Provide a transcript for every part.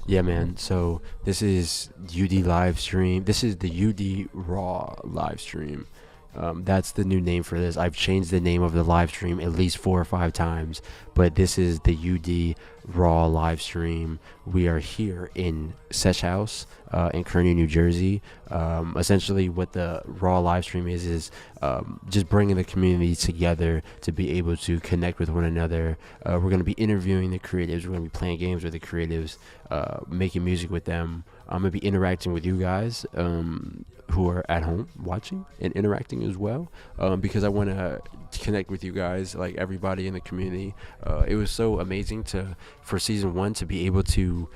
Yeah, man. So this is UD live stream. This is the UD Raw live stream. That's the new name for this. I've changed the name of the live stream at least 4 or 5 times, but this is the UD Raw live stream. We are here in Sesh House in Kearney, New Jersey. Essentially, what the Raw live stream is just bringing the community together to be able to connect with one another. We're going to be interviewing the creatives. We're going to be playing games with the creatives, making music with them. I'm going to be interacting with you guys who are at home watching and interacting as well, because I want to connect with you guys, like everybody in the community. It was so amazing for season 1 to be able to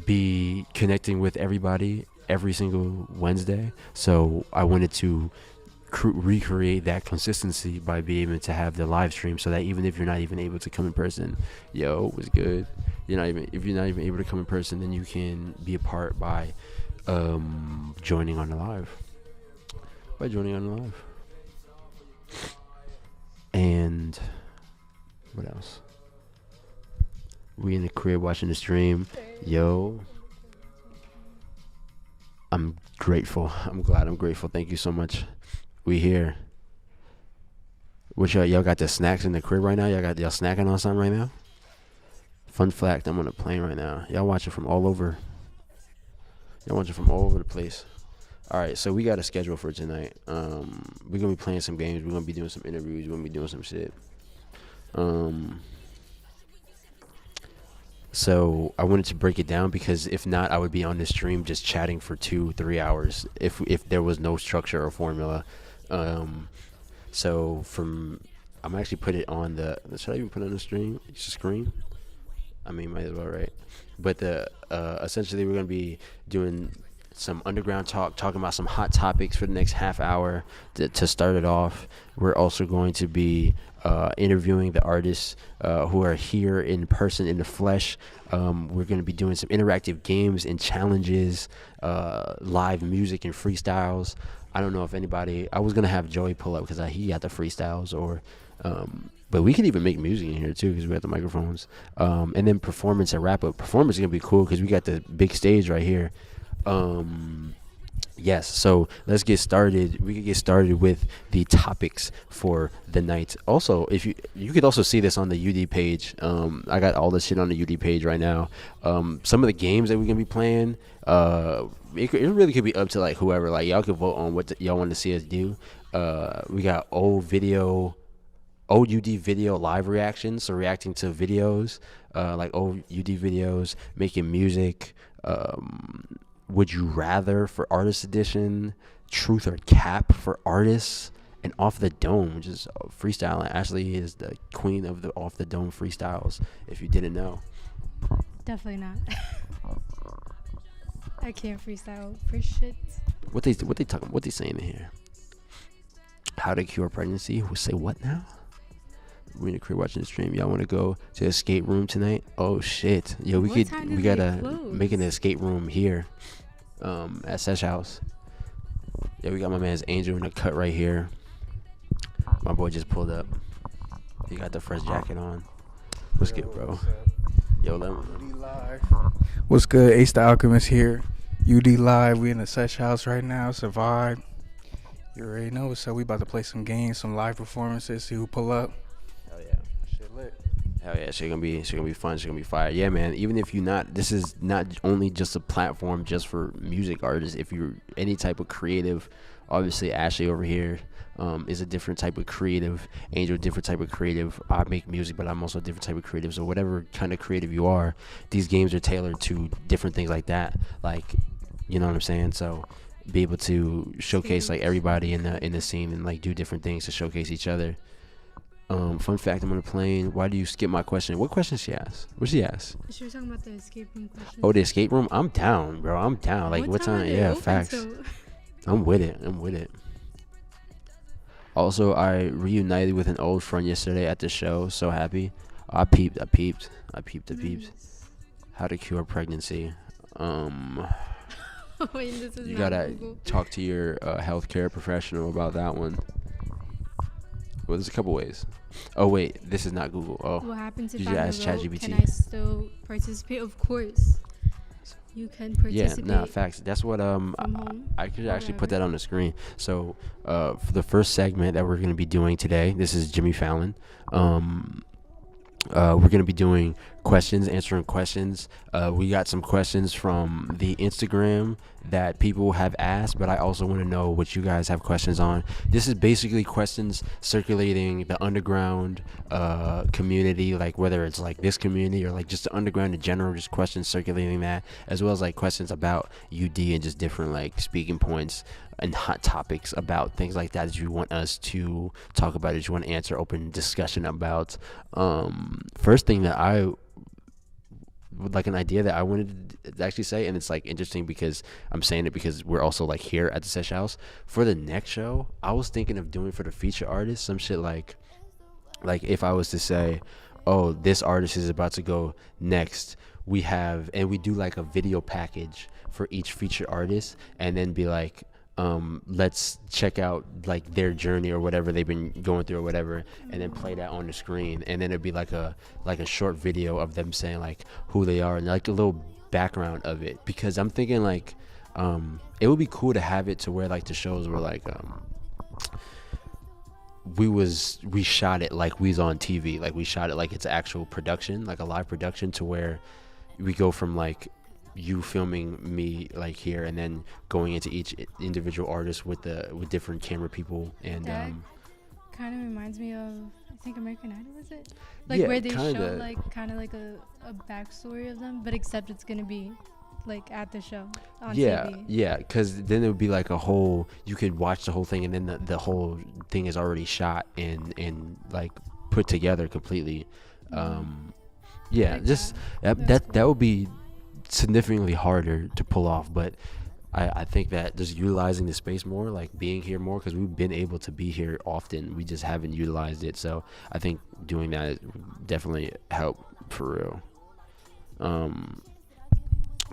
be connecting with everybody every single Wednesday. So I wanted to recreate that consistency by being able to have the live stream, so that even if you're not even able to come in person, it was good. If you're not even able to come in person, then you can be a part by joining on the live. And what else? We in the crib watching the stream. I'm grateful. I'm glad. I'm grateful. Thank you so much. We here. What y'all got the snacks in the crib right now? Y'all snacking on something right now? Fun fact, I'm on a plane right now. Y'all watching from all over. Y'all watching from all over the place. All right, so we got a schedule for tonight. We're gonna be playing some games. We're gonna be doing some interviews. We're gonna be doing some shit. So I wanted to break it down, because if not, I would be on this stream just chatting for 2-3 hours if there was no structure or formula. So I'm actually put it on the. Should I even put it on the screen? I mean, might as well, right? But essentially, we're gonna be doing some underground talking about some hot topics for the next half hour to start it off. We're also going to be interviewing the artists who are here in person, in the flesh. We're going to be doing some interactive games and challenges, live music and freestyles. I don't know if anybody, I was going to have Joey pull up because he got the freestyles, but we could even make music in here too, because we got the microphones. And then performance and wrap up. Performance is going to be cool because we got the big stage right here. Yes, so let's get started. We could get started with the topics for the night. Also, if you could also see this on the UD page. I got all this shit on the UD page right now. Some of the games that we're gonna be playing, it really could be up to like whoever. Like, y'all could vote on what y'all want to see us do. We got old UD video live reactions, so reacting to videos, like old UD videos, making music. Would you rather for artist edition, truth or cap for artists, and off the dome, which is freestyle. Ashley is the queen of the off the dome freestyles, if you didn't know. Definitely not. I can't freestyle for shit. What they saying in here? How to cure pregnancy? We say what now? We're in the crib watching the stream. Y'all want to go to the escape room tonight? Oh shit! Yo, we gotta make an escape room here, at Sesh House. Yeah, we got my man's Angel in the cut right here. My boy just pulled up. He got the fresh jacket on. What's good, bro? Yo, what's good? Acethealchemist here. UD live. We in the Sesh House right now. Survive. You already know. So we about to play some games, some live performances. See who pull up. Hell yeah. Shit lit. Hell yeah, she's gonna be fun. She's gonna be fire. Yeah, man. Even if this is not only just a platform just for music artists. If you're any type of creative, obviously Ashley over here is a different type of creative. Angel, different type of creative. I make music, but I'm also a different type of creative. So whatever kind of creative you are, these games are tailored to different things like that. Like, you know what I'm saying? So be able to showcase like everybody in the scene and like do different things to showcase each other. Fun fact, I'm on a plane. Why do you skip my question? What question she asked? What she asked? She was talking about the escape room question. Oh, the escape room? I'm down, bro. I'm down. Like, what time? Yeah, facts. I'm with it. Also, I reunited with an old friend yesterday at the show. So happy. I peeped. Nice. How to cure pregnancy. Wait, you gotta talk to your healthcare professional about that one. Well, there's a couple ways. Oh wait, this is not Google. Oh, What happens if Did I'm you the ask vote? ChatGPT? Can I still participate? Of course. You can yeah, participate nah, facts. That's what from home. I could or actually put wherever. that on the screen. So, for the first segment that we're gonna be doing today, this is Jimmy Fallon. We're gonna be doing questions, answering questions. We got some questions from the Instagram that people have asked, but I also want to know what you guys have questions on. This is basically questions circulating the underground community, like whether it's like this community or like just the underground in general, just questions circulating that, as well as like questions about UD and just different like speaking points and hot topics about things like that you want us to talk about, that you want to answer, open discussion about. First thing that I would like, an idea that I wanted to actually say, and it's like interesting because I'm saying it because we're also like here at the Sesh House. For the next show, I was thinking of doing for the feature artist some shit like if I was to say, oh, this artist is about to go next, we do like a video package for each featured artist, and then be like, let's check out like their journey or whatever they've been going through or whatever, and then play that on the screen, and then it'd be like a short video of them saying like who they are and like a little background of it. Because I'm thinking like it would be cool to have it to where like the shows were like we shot it like we was on TV, like we shot it like it's actual production, like a live production, to where we go from like you filming me like here and then going into each individual artist with different camera people. And That kind of reminds me of, I think, American Idol, was it? Like Yeah, where they show kinda. like kind of like a backstory of them, but except it's gonna be like at the show on yeah TV. yeah because then it would be like a whole, you could watch the whole thing, and then the whole thing is already shot and like put together completely. Yeah, Like just That's that cool. would be significantly harder to pull off, but I think that just utilizing the space more, like being here more, because we've been able to be here often, we just haven't utilized it. So I think doing that would definitely help for real.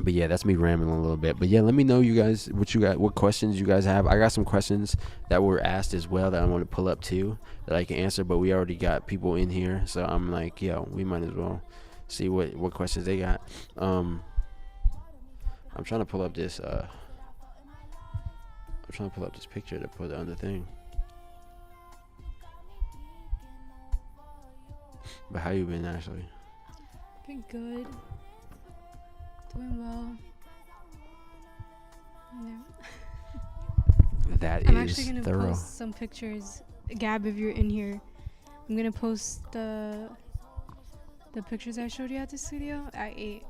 But yeah, that's me rambling a little bit. But yeah, let me know, you guys, what questions you guys have. I got some questions that were asked as well that I want to pull up too, that I can answer, but we already got people in here, so I'm like, yo, we might as well see what questions they got. I'm trying to pull up this picture to put on the thing. But how you been, Ashley? Been good. Doing well. Yeah. That I'm is actually gonna thorough. post some pictures. Gab, if you're in here, I'm gonna post the pictures I showed you at the studio at 8.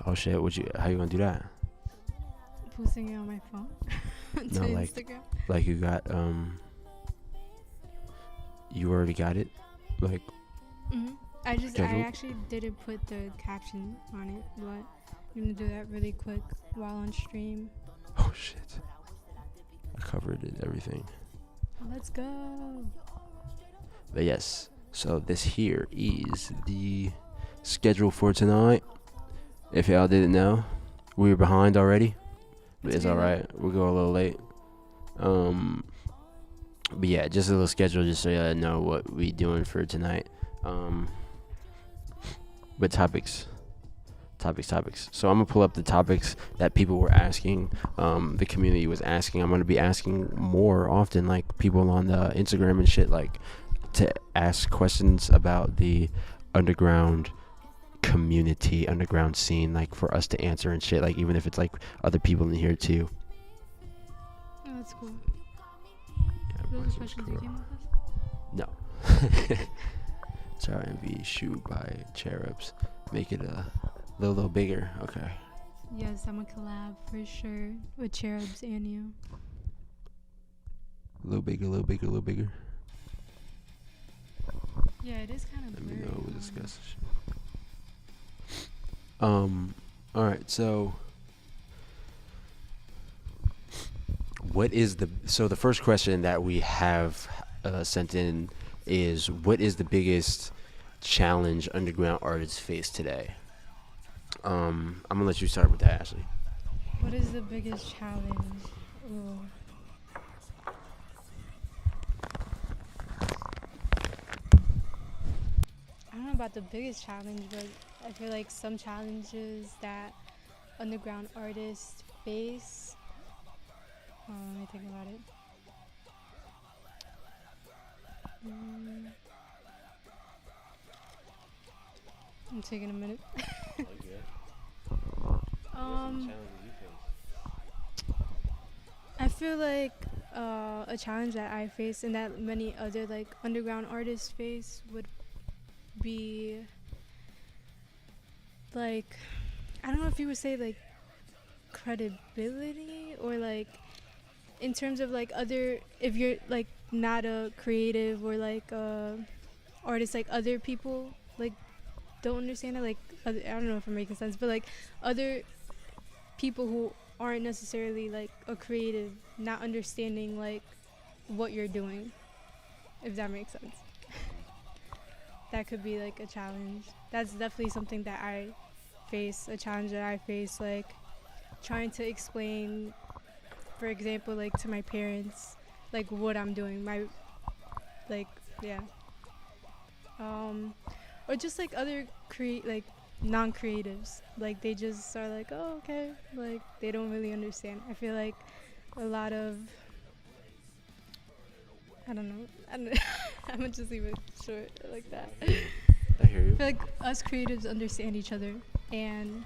Oh shit, how you gonna do that? Posting it on my phone to No, like- Instagram. Like you got you already got it? Like, I scheduled? actually didn't put the caption on it, but I'm gonna do that really quick while on stream. oh shit. I covered it, everything. Let's go. But yes, so this here is the schedule for tonight. If y'all didn't know, we were behind already, but it's okay, all right. We'll go a little late. But yeah, just a little schedule, just so y'all know what we doing for tonight. But topics. So I'm gonna pull up the topics that people were asking. The community was asking. I'm gonna be asking more often, like people on the Instagram and shit, like to ask questions about the underground community, underground scene, like for us to answer and shit, like even if it's like other people in here too. Oh, that's cool. Yeah, Those boys, are questions you cool. came up with? No. Sorry, and be shoot by cherubs. Make it a little bigger. Okay. Yes, I'm a collab for sure with Cherubs and you. A little bigger. Yeah, it is kind of Let me blurry. know. We'll discuss this shit. All right. So, the first question that we have sent in is, what is the biggest challenge underground artists face today? I'm gonna let you start with that, Ashley. What is the biggest challenge? Ooh. I don't know about the biggest challenge, but I feel like some challenges that underground artists face. Let me think about it. I'm taking a minute. I feel like a challenge that I face and that many other like underground artists face would be like, I don't know if you would say like credibility or like in terms of like other, if you're like not a creative or like artist, like other people like don't understand it, like other, I don't know if I'm making sense, but like other people who aren't necessarily like a creative not understanding like what you're doing, if that makes sense. That could be like a challenge. That's definitely something that I face, a challenge that I face, like trying to explain, for example, like to my parents, like what I'm doing, my, like, yeah. Or just like other like non-creatives, like they just are like, oh, okay, like they don't really understand. I feel like a lot of, I don't know, I'm gonna just leave it short like that. I hear you. I feel like us creatives understand each other, and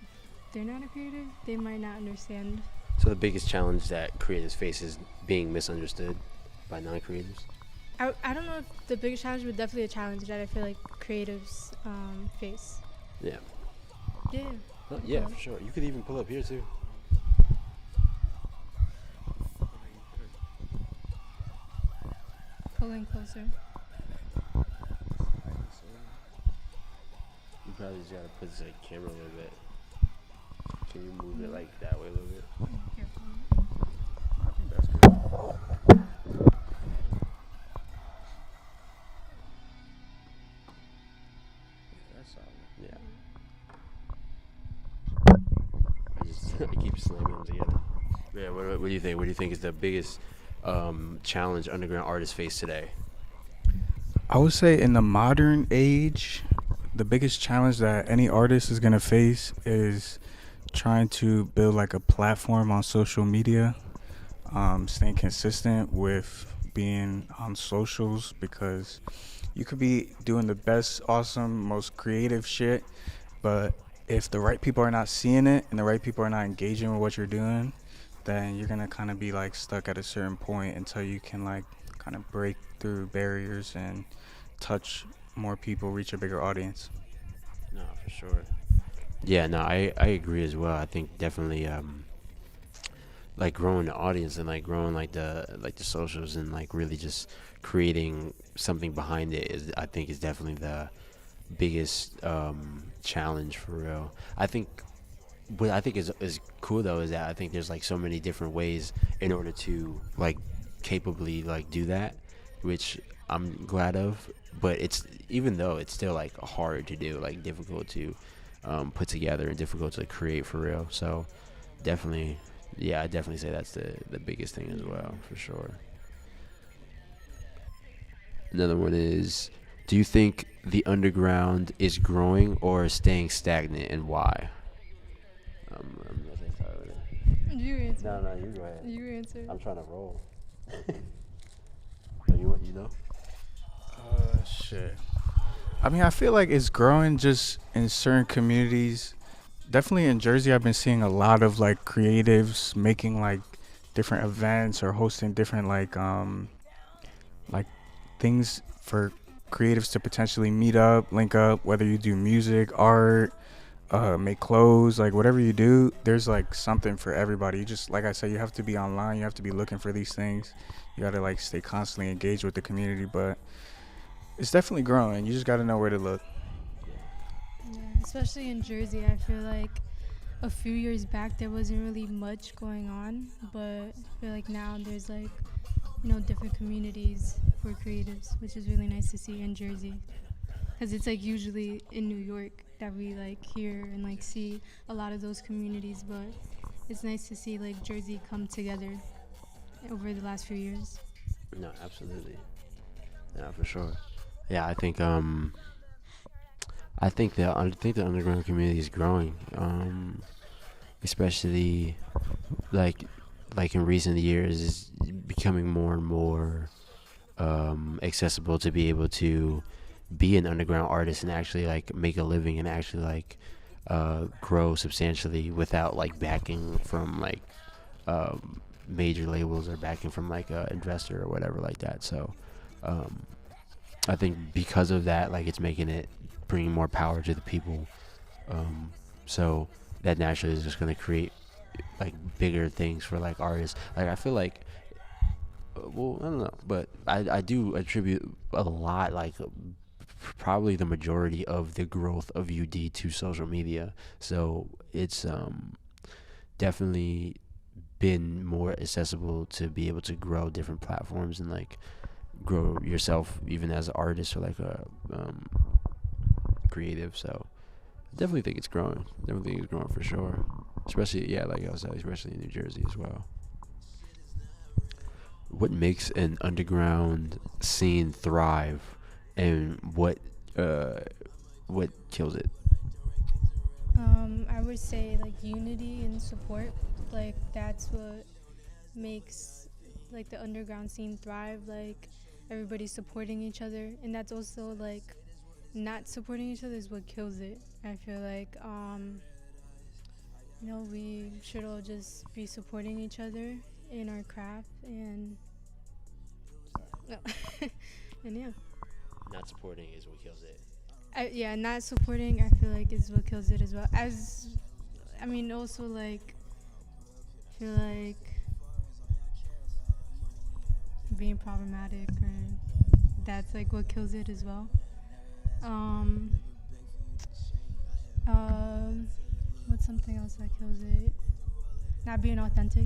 if they're not a creative, they might not understand. So the biggest challenge that creatives face is being misunderstood by non-creatives? I don't know if the biggest challenge, but definitely a challenge that I feel like creatives face. Yeah. Yeah. Oh, yeah, for sure. You could even pull up here too. Pulling closer. You probably just gotta put the camera a little bit. Can you move it like that way a little bit? Careful. I think that's good. That's solid. Yeah. I keep slamming them together. Yeah. What do you think? What do you think is the biggest challenge underground artists face today? I would say in the modern age, the biggest challenge that any artist is going to face is trying to build like a platform on social media, staying consistent with being on socials, because you could be doing the best, awesome, most creative shit, but if the right people are not seeing it and the right people are not engaging with what you're doing, then you're going to kind of be like stuck at a certain point until you can like kind of break through barriers and touch more people, reach a bigger audience. No, for sure. Yeah, no, I agree as well. I think definitely like growing the audience and like growing like the socials and like really just creating something behind it is, I think, is definitely the biggest challenge for real. I think what I think is cool though is that I think there's like so many different ways in order to like capably like do that, which I'm glad of. But it's, even though it's still like hard to do, like difficult to put together and difficult to create for real. So definitely, yeah, I definitely say that's the biggest thing as well, for sure. Another one is, do you think the underground is growing or staying stagnant, and why? I'm not gonna start with it. You answer. No, you go ahead. You answer. I'm trying to roll. You know? Shit. I mean, I feel like it's growing just in certain communities. Definitely in Jersey, I've been seeing a lot of like creatives making like different events or hosting different like things for creatives to potentially meet up, link up, whether you do music, art, make clothes, like whatever you do, there's like something for everybody. You just, like I said, you have to be online, you have to be looking for these things. You gotta like stay constantly engaged with the community, but it's definitely growing. You just gotta know where to look. Yeah, especially in Jersey, I feel like a few years back there wasn't really much going on, but I feel like now there's like, you know, different communities for creatives, which is really nice to see in Jersey, because it's like usually in New York that we like hear and like see a lot of those communities, but it's nice to see like Jersey come together over the last few years. No, absolutely. Yeah, for sure. Yeah, I think the underground community is growing, especially like like in recent years is becoming more and more accessible to be able to be an underground artist and actually like make a living and actually like grow substantially without like backing from like major labels or backing from like a investor or whatever like that. So um, I think because of that, like it's making it bringing more power to the people. So that naturally is just going to create like bigger things for like artists. Like I feel like, well, I don't know, but I do attribute a lot, like probably the majority of the growth of UD to social media. So it's definitely been more accessible to be able to grow different platforms and like grow yourself even as an artist or like a creative. So I definitely think it's growing. Definitely think it's growing for sure. Especially yeah, like I said, especially in New Jersey as well. What makes an underground scene thrive, and uh what kills it? I would say like unity and support. Like that's what makes like the underground scene thrive. Like everybody's supporting each other, and that's also like not supporting each other is what kills it. I feel like we should all just be supporting each other in our craft and no. And yeah. Not supporting is what kills it. Yeah, not supporting I feel like is what kills it as well. As I mean also like I feel like being problematic or that's like what kills it as well. Um um what's something else that kills it? Not being authentic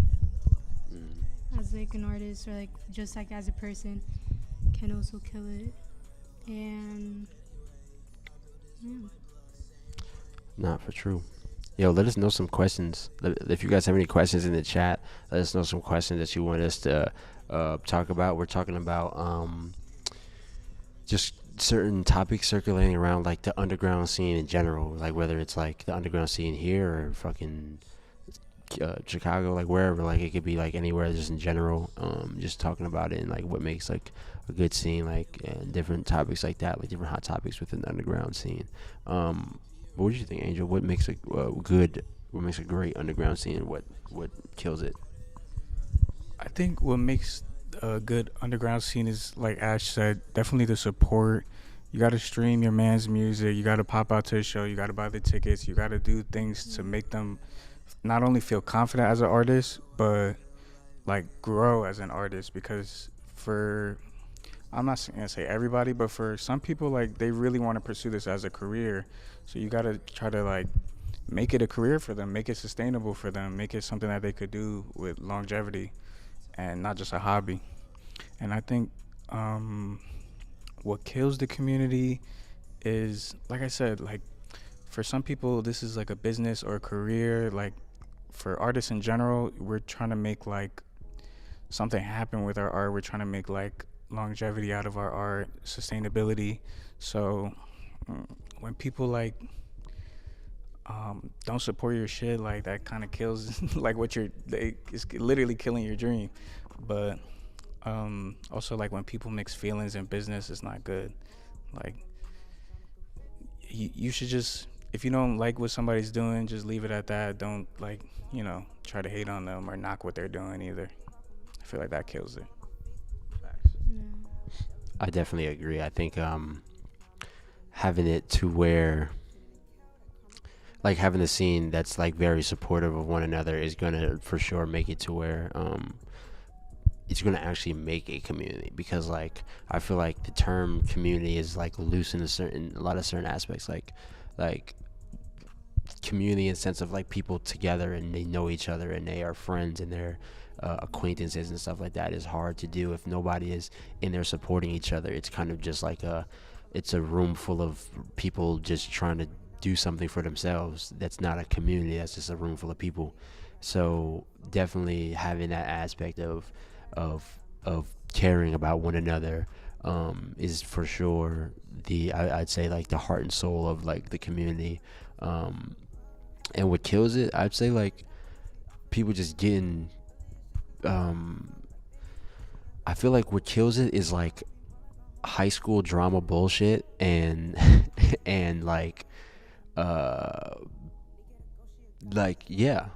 Mm. as like an artist or like just like as a person can also kill it. And yeah. Not for true. Yo, let us know some questions. If you guys have any questions in the chat, let us know some questions that you want us to talk about. We're talking about just certain topics circulating around like the underground scene in general, like whether it's like the underground scene here or fucking Chicago, like wherever, like it could be like anywhere, just in general. Just talking about it and like what makes like a good scene, like and different topics like that, like different hot topics within the underground scene. What do you think, Angel? What makes a good, what makes a great underground scene? And what kills it? I think what makes a good underground scene is, like Ash said, definitely the support. You got to stream your man's music. You got to pop out to the show. You got to buy the tickets. You got to do things to make them not only feel confident as an artist, but like grow as an artist. Because for, I'm not gonna say everybody, but for some people, like they really want to pursue this as a career. So you got to try to like make it a career for them, make it sustainable for them, make it something that they could do with longevity and not just a hobby. And I think what kills the community is, like I said, like for some people this is like a business or a career. Like for artists in general, we're trying to make like something happen with our art. We're trying to make like longevity out of our art, sustainability. So when people like don't support your shit, like that kind of kills like what it's literally killing your dream. But also like when people mix feelings and business, it's not good. Like you should just, if you don't like what somebody's doing, just leave it at that. Don't like try to hate on them or knock what they're doing either. I feel like that kills it. Yeah. I definitely agree. I think having it to where like having a scene that's like very supportive of one another is gonna for sure make it to where it's gonna actually make a community, because like I feel like the term community is like loose in a lot of certain aspects, like community in the sense of like people together and they know each other and they are friends and they're acquaintances and stuff like that is hard to do if nobody is in there supporting each other. It's kind of just like it's a room full of people just trying to do something for themselves. That's not a community, that's just a room full of people. So definitely having that aspect of caring about one another is for sure I'd say like the heart and soul of like the community. Um, and what kills it, I'd say like people just getting. Um, I feel like what kills it is like high school drama bullshit and and uh like yeah.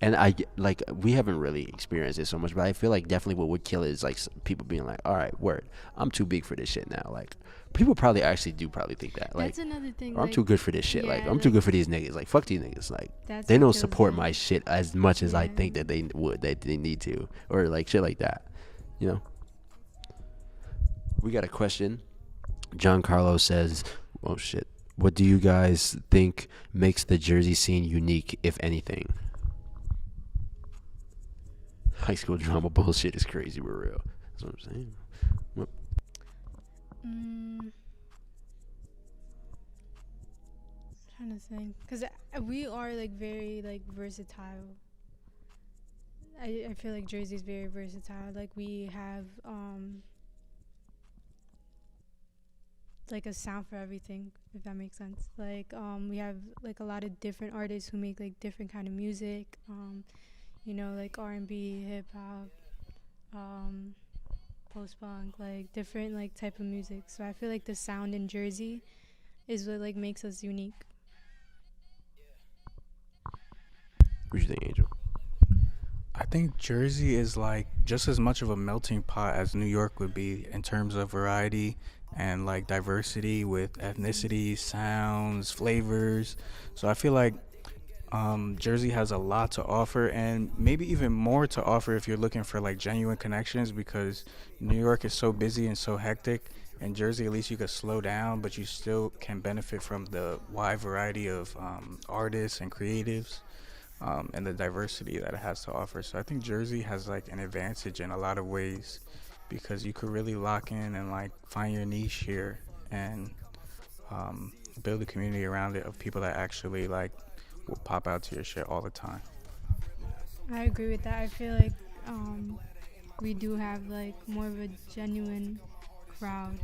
And like we haven't really experienced it so much, but I feel like definitely what would kill it is like people being like, all right, word, I'm too big for this shit now. Like people probably actually do probably think that, like, That's another thing. or I'm Like, too good for this shit. Like yeah, I'm too like good for these niggas. Like fuck these niggas. Like that's they what don't kills support it. my shit as much as I Yeah. think that they need to, or like shit like that, you know. We got a question. John Carlos says, oh shit, what do you guys think makes the Jersey scene unique, if anything? High school drama bullshit is crazy, but real. That's what I'm saying. Mm, trying to think, cause we are like very like versatile. I feel like Jersey's very versatile. Like we have like a sound for everything, if that makes sense. Like we have like a lot of different artists who make like different kind of music. You know, like R&B, hip hop, um, post punk, like different like type of music. So I feel like the sound in Jersey is what like makes us unique. What you think, Angel? I think Jersey is like just as much of a melting pot as New York would be in terms of variety and like diversity with ethnicity, sounds, flavors. So I feel like Jersey has a lot to offer, and maybe even more to offer if you're looking for like genuine connections, because New York is so busy and so hectic. In Jersey, at least you could slow down, but you still can benefit from the wide variety of artists and creatives, and the diversity that it has to offer. So I think Jersey has like an advantage in a lot of ways, because you could really lock in and like find your niche here and build a community around it of people that actually like will pop out to your shit all the time. I agree with that. I feel like we do have like more of a genuine crowd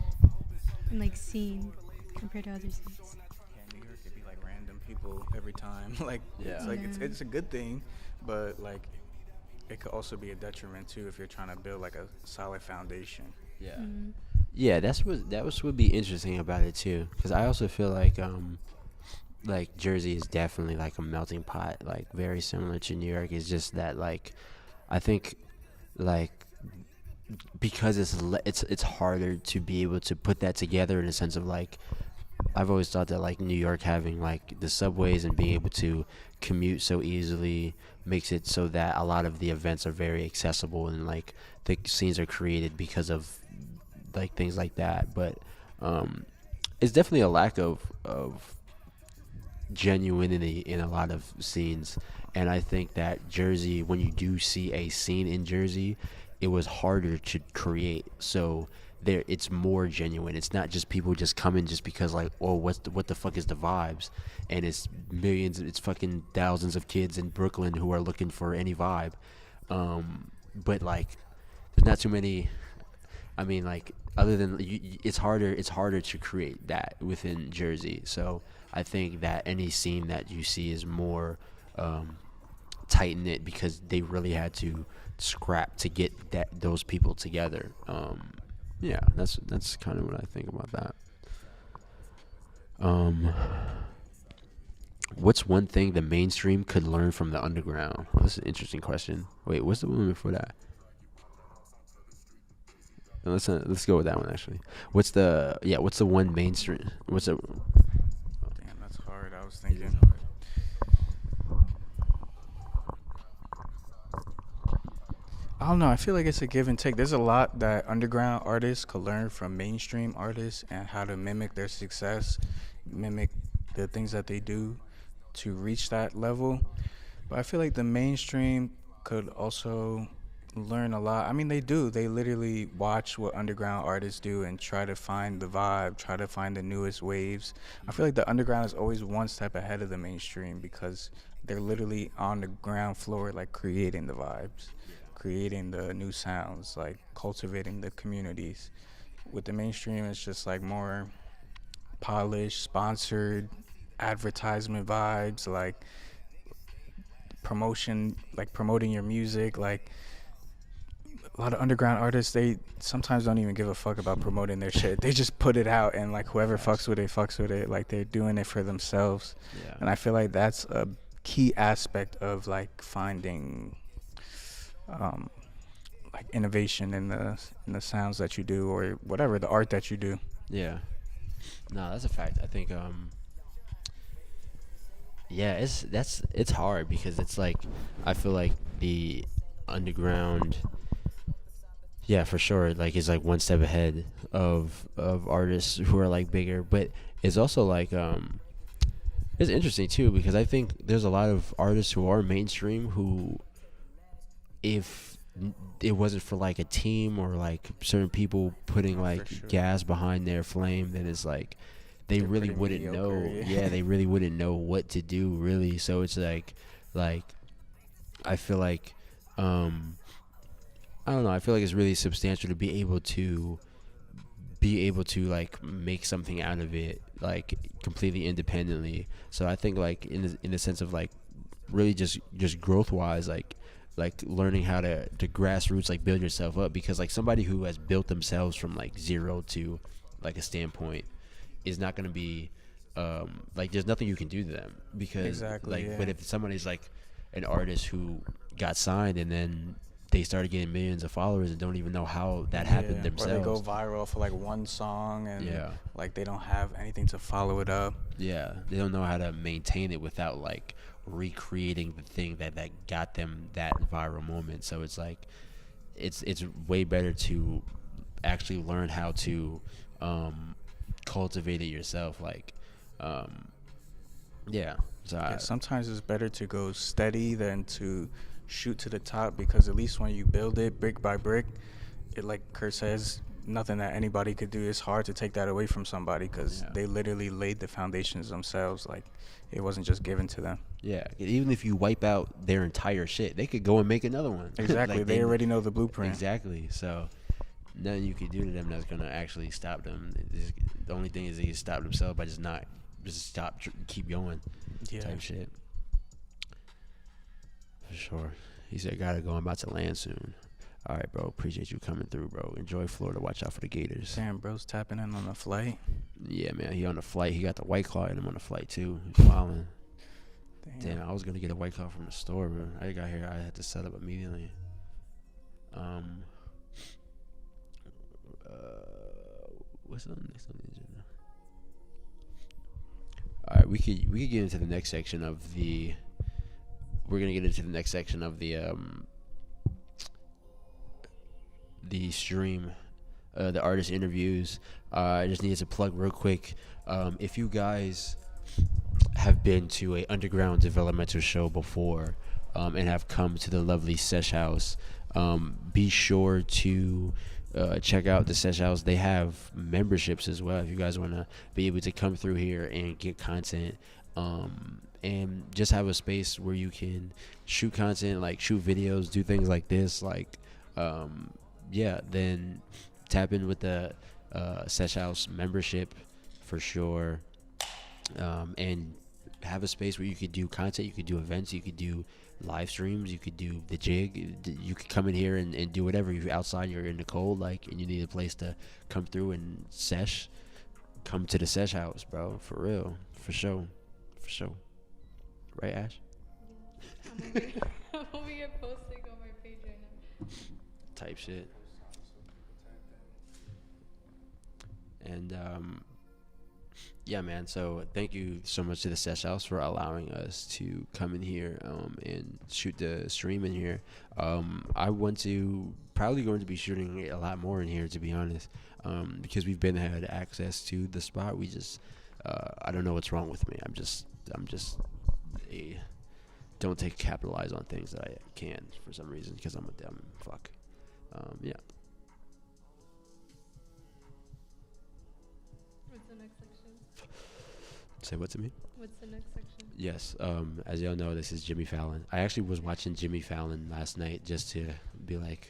and like scene compared to other states. Yeah, New York could be like random people every time. Like Yeah. it's a good thing, but like it could also be a detriment too if you're trying to build like a solid foundation. Yeah. Mm. Yeah, that was would be interesting about it too, because I also feel like Jersey is definitely like a melting pot, like very similar to New York. It's just that like I think like because it's harder to be able to put that together in a sense of like I've always thought that like New York having like the subways and being able to commute so easily makes it so that a lot of the events are very accessible, and like the scenes are created because of like things like that. But it's definitely a lack of genuinity in a lot of scenes, and I think that Jersey, when you do see a scene in Jersey, it was harder to create. So there, it's more genuine. It's not just people just coming just because like, oh, what the fuck is the vibes, and it's millions, it's fucking thousands of kids in Brooklyn who are looking for any vibe. But like, there's not too many. I mean, like, other than it's harder to create that within Jersey. So I think that any scene that you see is more tight knit because they really had to scrap to get those people together. Yeah, that's kind of what I think about that. What's one thing the mainstream could learn from the underground? Well, that's an interesting question. Wait, what's the one before that? No, let's go with that one actually. What's the one mainstream? What's the Damn, that's hard. I was thinking. I don't know. I feel like it's a give and take. There's a lot that underground artists could learn from mainstream artists and how to mimic their success, mimic the things that they do to reach that level. But I feel like the mainstream could also learn a lot. I mean, they do. They literally watch what underground artists do and try to find the vibe, try to find the newest waves. I feel like the underground is always one step ahead of the mainstream because they're literally on the ground floor, like creating the vibes, creating the new sounds, like cultivating the communities. with the mainstream, it's just like more polished, sponsored, advertisement vibes, like promotion, like promoting your music. Like a lot of underground artists, they sometimes don't even give a fuck about promoting their shit. They just put it out, and like whoever fucks with it fucks with it. Like they're doing it for themselves. Yeah. And I feel like that's a key aspect of like finding like innovation in the sounds that you do, or whatever, the art that you do. Yeah. No, that's a fact. I think yeah, it's hard because it's like I feel like the underground, yeah, for sure, like is like one step ahead of artists who are like bigger, but it's also like it's interesting too because I think there's a lot of artists who are mainstream who, if it wasn't for like a team or like certain people putting like sure. gas behind their flame, then it's like they They're really pretty wouldn't mediocre, know. yeah. Yeah, they really wouldn't know what to do really. So it's like I feel like I don't know. I feel like it's really substantial to be able to like make something out of it like completely independently. So I think like in the sense of like really just growth wise, like learning how to grassroots like build yourself up, because like somebody who has built themselves from like zero to like a standpoint is not going to be like there's nothing you can do to them because Exactly, like yeah. But if somebody's like an artist who got signed and then they started getting millions of followers and don't even know how that happened Or themselves. they go viral for like one song and Yeah. like they don't have anything to follow it up. Yeah, they don't know how to maintain it without like recreating the thing that got them that viral moment. So it's like it's way better to actually learn how to cultivate it yourself. Like yeah. So Yeah, sometimes it's better to go steady than to shoot to the top, because at least when you build it brick by brick, it, like Kurt says, nothing that anybody could do. It's hard to take that away from somebody because they literally laid the foundations themselves. Like it wasn't just given to them. yeah, even if you wipe out their entire shit, they could go and make another one. Exactly. Like, they already know the blueprint. Exactly. So nothing you can do to them that's gonna actually stop them. The only thing is they can stop themselves by just keep going. Yeah. Type shit. For sure. He said, "Gotta go. I'm about to land soon." All right, bro. Appreciate you coming through, bro. Enjoy Florida. Watch out for the Gators. Damn, bro's tapping in on the flight. Yeah, man. He on the flight. He got the White Claw in him on the flight too. He's wilding. Damn, I was gonna get a White Claw from the store, bro. I got here. I had to set up immediately. What's on next on the agenda? All right, we could get into the next section of the. We're gonna get into the next section of the stream, the artist interviews. I just needed to plug real quick. If you guys have been to a underground developmental show before, and have come to the lovely Sesh House, be sure to check out the Sesh House. They have memberships as well if you guys want to be able to come through here and get content, and just have a space where you can shoot content, like shoot videos, do things like this, like then tap in with the Sesh House membership for sure, and have a space where you could do content, you could do events, you could do live streams, you could do the jig, you could come in here and do whatever. You're outside, you're in the cold, like, and you need a place to come through and sesh, come to the Sesh House, bro, for real, for sure. Right, Ash? I'm over here posting on my page right now. Type shit. And yeah, man, so thank you so much to the Sesh House for allowing us to come in here and shoot the stream in here. I want to probably going to be shooting a lot more in here, to be honest, because we've been had access to the spot. We just I don't know what's wrong with me. I'm just don't capitalize on things that I can for some reason, because I'm a dumb fuck. Yeah. What's the next section? Say what to me? What's the next section? Yes. As y'all know, this is Jimmy Fallon. I actually was watching Jimmy Fallon last night just to be like,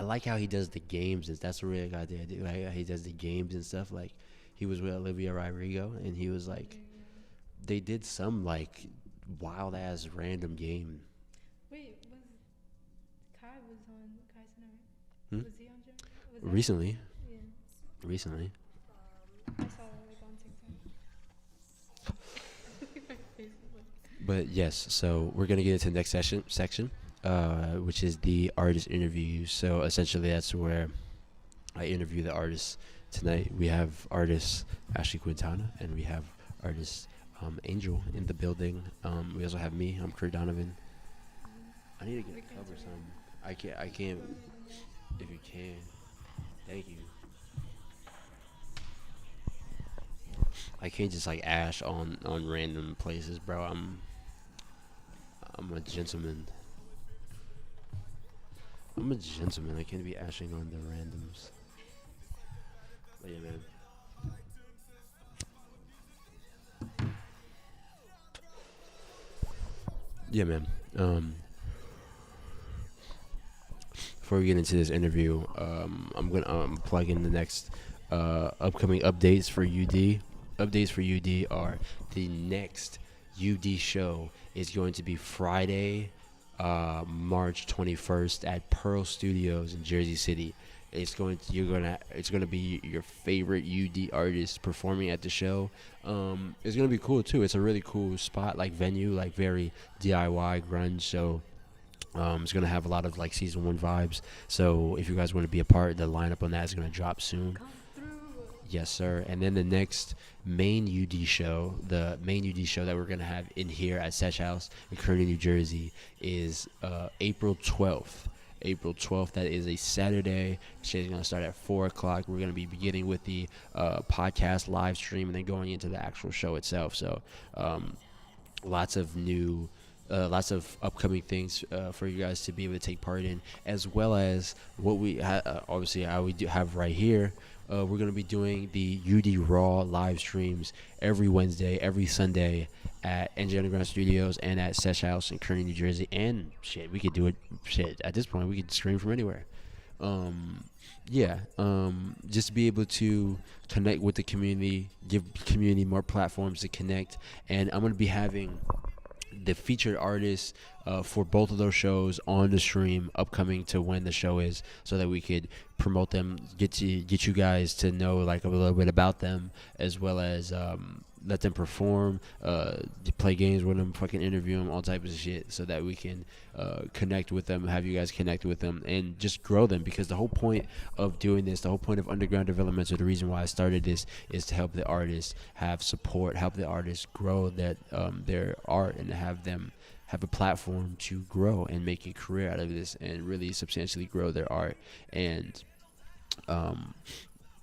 I like how he does the games. That's a really good idea. I do like how he does the games and stuff. Like he was with Olivia Rodrigo, and he was like, they did some like wild ass random game. Wait, was Kai was on Kai Center? Hmm? Was he on Germany? Was that- Recently, Yeah, recently. I saw that like on TikTok. But yes, so we're gonna get into the next section, which is the artist interviews. So essentially, that's where I interview the artists. Tonight we have artist Ashley Quintana, and we have artist Angel in the building. We also have me. I'm Donavon. I need to get cover some. I can't. If you can, thank you. I can't just like ash on random places, bro. I'm a gentleman. I'm a gentleman. I can't be ashing on the randoms. But yeah, man. Yeah, man. Before we get into this interview, I'm gonna plug in the next upcoming updates for UD. Updates for UD are the next UD show is going to be Friday, March 21st at Pearl Studios in Jersey City. It's going to be your favorite UD artist performing at the show. It's gonna be cool too. It's a really cool spot, like venue, like very DIY grunge. So it's gonna have a lot of like season 1 vibes. So if you guys want to be a part, the lineup on that is gonna drop soon. Yes, sir. And then the next main UD show, the main UD show that we're going to have in here at Sesh House in Kearney, New Jersey is April 12th. April 12th, that is a Saturday. Shit is going to start at 4 o'clock. We're going to be beginning with the podcast live stream and then going into the actual show itself. So lots of upcoming things for you guys to be able to take part in, as well as what we obviously how we do have right here. We're going to be doing the UD Raw live streams every Wednesday, every Sunday at NJ Underground Studios and at Sesh House in Kearney, New Jersey. And shit, we could do it. Shit, at this point, we could stream from anywhere. Just to be able to connect with the community, give community more platforms to connect. And I'm going to be having the featured artists for both of those shows on the stream upcoming to when the show is, so that we could promote them, get you guys to know like a little bit about them, as well as let them perform, play games with them, fucking interview them, all types of shit, so that we can connect with them, have you guys connect with them, and just grow them. Because the whole point of doing this, the whole point of Underground Developmental, the reason why I started this, is to help the artists have support, help the artists grow their art, and have them have a platform to grow and make a career out of this and really substantially grow their art. And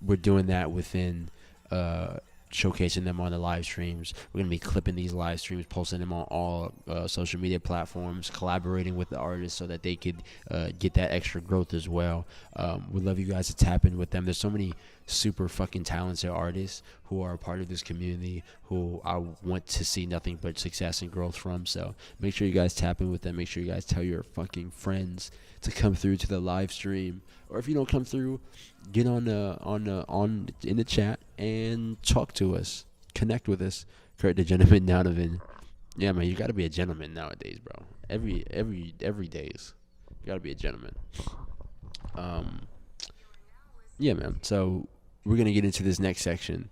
we're doing that within showcasing them on the live streams. We're going to be clipping these live streams, posting them on all social media platforms, collaborating with the artists so that they could get that extra growth as well. We'd love you guys to tap in with them. There's so many super fucking talented artists who are a part of this community who I want to see nothing but success and growth from. So make sure you guys tap in with them. Make sure you guys tell your fucking friends to come through to the live stream. Or if you don't come through, get on in the chat and talk to us, connect with us. Kurt the Gentleman Donavon. Yeah, man, you gotta be a gentleman nowadays, bro. Every days, you gotta be a gentleman. Yeah, man. So we're gonna get into this next section,